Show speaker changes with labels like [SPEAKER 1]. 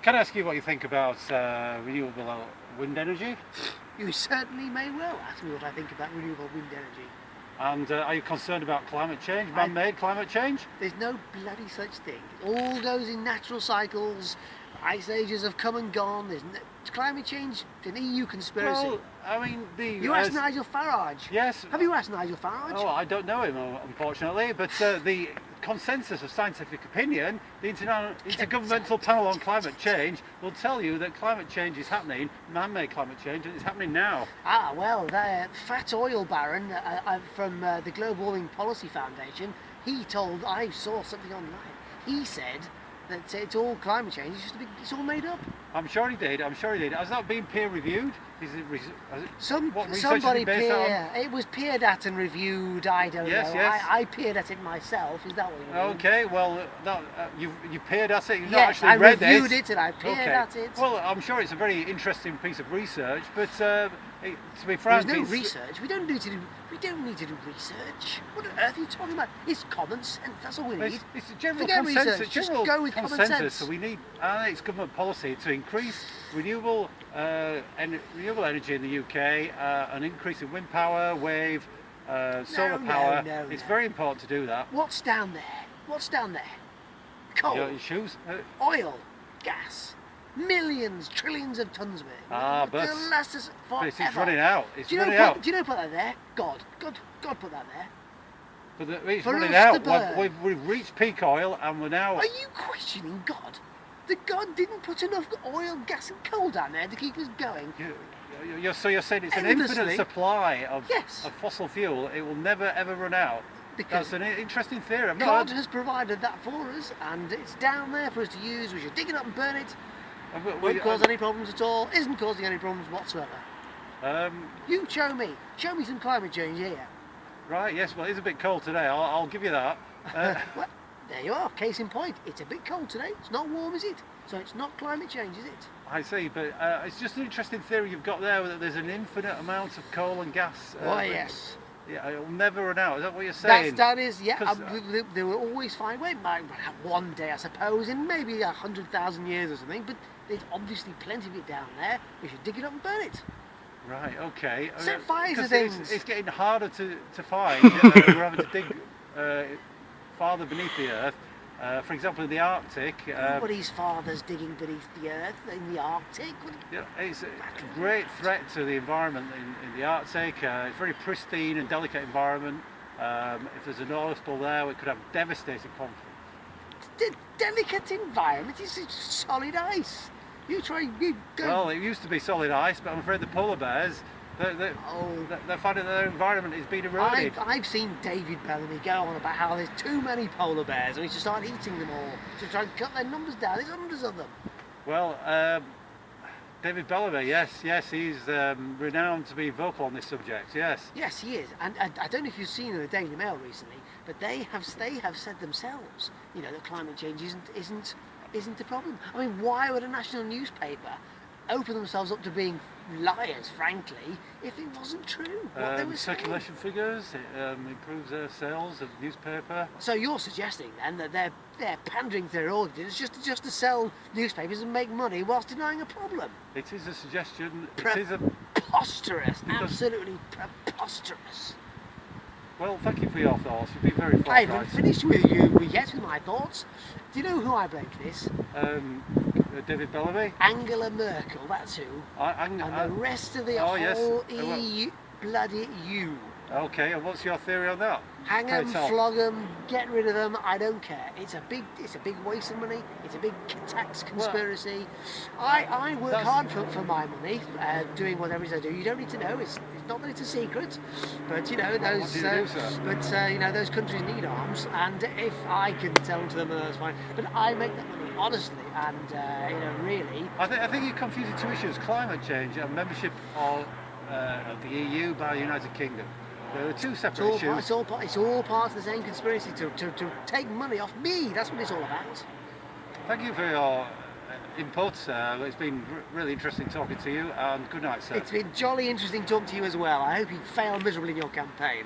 [SPEAKER 1] Can I ask you what you think about renewable wind energy?
[SPEAKER 2] You certainly may well ask me what I think about renewable wind energy.
[SPEAKER 1] And are you concerned about climate change, man-made climate change?
[SPEAKER 2] There's no bloody such thing. It all goes in natural cycles. Ice ages have come and gone. Climate change, an EU conspiracy.
[SPEAKER 1] Well, I mean,
[SPEAKER 2] you asked Nigel Farage.
[SPEAKER 1] Yes.
[SPEAKER 2] Have you asked Nigel Farage?
[SPEAKER 1] Oh, I don't know him, unfortunately, but the consensus of scientific opinion, the Intergovernmental Panel on Climate Change, will tell you that climate change is happening, man-made climate change, and it's happening now.
[SPEAKER 2] Ah, well, the fat oil baron from the Global Warming Policy Foundation, I saw something online, he said that it's all climate change, it's all made up.
[SPEAKER 1] I'm sure he did. Has that been peer reviewed?
[SPEAKER 2] Somebody it was peered at and reviewed, I don't know.
[SPEAKER 1] Yes.
[SPEAKER 2] I peered at it myself, is that what you mean?
[SPEAKER 1] Okay, well, you peered at it, you've not
[SPEAKER 2] yes,
[SPEAKER 1] actually read it.
[SPEAKER 2] I reviewed it and I peered at it.
[SPEAKER 1] Well, I'm sure it's a very interesting piece of research, but to be frank,
[SPEAKER 2] there's no research. We don't need to do research. What on earth are you talking about? It's common sense. That's all we need.
[SPEAKER 1] It's a general
[SPEAKER 2] Forget
[SPEAKER 1] consensus.
[SPEAKER 2] Research. Just go with common sense.
[SPEAKER 1] So we need, and it's government policy to increase renewable energy in the UK, an increase in wind power, wave, solar power. It's very important to do that.
[SPEAKER 2] What's down there? Coal.
[SPEAKER 1] Your shoes.
[SPEAKER 2] Oil. Gas. Millions, trillions of tons of it.
[SPEAKER 1] But
[SPEAKER 2] it'll last us forever.
[SPEAKER 1] It's running out.
[SPEAKER 2] Do you know put that there? God put that there.
[SPEAKER 1] But it's running out. We've reached peak oil, and we're now.
[SPEAKER 2] Are you questioning God? The God didn't put enough oil, gas, and coal down there to keep us going.
[SPEAKER 1] So you're saying it's an infinite supply of fossil fuel. It will never ever run out. That's an interesting theory.
[SPEAKER 2] God has provided that for us, and it's down there for us to use. We should dig it up and burn it. Won't cause any problems at all. Isn't causing any problems whatsoever. You show me some climate change here.
[SPEAKER 1] Right. Yes. Well, it's a bit cold today. I'll give you that.
[SPEAKER 2] Well, there you are. Case in point. It's a bit cold today. It's not warm, is it? So it's not climate change, is it?
[SPEAKER 1] I see, but it's just an interesting theory you've got there, that there's an infinite amount of coal and gas.
[SPEAKER 2] Why, yes.
[SPEAKER 1] Yeah, it'll never run out. Is that what you're saying?
[SPEAKER 2] That is, yeah. They will always find way. Might have one day, I suppose, in maybe 100,000 years or something. But there's obviously plenty of it down there. We should dig it up and burn it.
[SPEAKER 1] Right. Okay.
[SPEAKER 2] Set fires to things.
[SPEAKER 1] It's getting harder to find. We're having to dig farther beneath the earth. For example, in the Arctic.
[SPEAKER 2] Nobody's father's digging beneath the earth in the Arctic.
[SPEAKER 1] It's a great threat to the environment in the Arctic. It's a very pristine and delicate environment. If there's an oil spill there, it could have devastating consequences.
[SPEAKER 2] The delicate environment is solid ice. Well,
[SPEAKER 1] it used to be solid ice, but I'm afraid the polar bears. They're finding that their environment is being eroded.
[SPEAKER 2] I've seen David Bellamy go on about how there's too many polar bears and we should start eating them all to try and cut their numbers down. There's hundreds of them.
[SPEAKER 1] Well, David Bellamy, yes, he's renowned to be vocal on this subject. Yes.
[SPEAKER 2] Yes, he is, and I don't know if you've seen in the Daily Mail recently, but they have said themselves, that climate change isn't a problem. I mean, why would a national newspaper open themselves up to being liars, frankly, if it wasn't true? What they were
[SPEAKER 1] circulation figures, it improves their sales of newspaper.
[SPEAKER 2] So you're suggesting then that they're pandering to their audience just to sell newspapers and make money whilst denying a problem?
[SPEAKER 1] It is a suggestion.
[SPEAKER 2] Preposterous, absolutely preposterous.
[SPEAKER 1] Well, thank you for your thoughts. You've been very forthright.
[SPEAKER 2] I haven't finished with you yet with my thoughts. Do you know who I blame for this?
[SPEAKER 1] David Bellamy?
[SPEAKER 2] Angela Merkel, that's who. And the rest of the whole EU, bloody EU.
[SPEAKER 1] Okay, and what's your theory on that?
[SPEAKER 2] Hang them, flog them, get rid of them, I don't care. It's a big waste of money, it's a big tax conspiracy. I work hard for my money, doing whatever it is I do. You don't need to know, it's not that it's a secret, but those countries need arms, and if I can sell them to them, that's fine. But I make that money honestly, and really.
[SPEAKER 1] I think you're confusing two issues: climate change and membership of the EU by the United Kingdom. There are two separate issues.
[SPEAKER 2] It's all part of the same conspiracy to take money off me. That's what it's all about.
[SPEAKER 1] Thank you for your input. It's been really interesting talking to you, and good night, sir.
[SPEAKER 2] It's been jolly interesting talking to you as well. I hope you fail miserably in your campaign.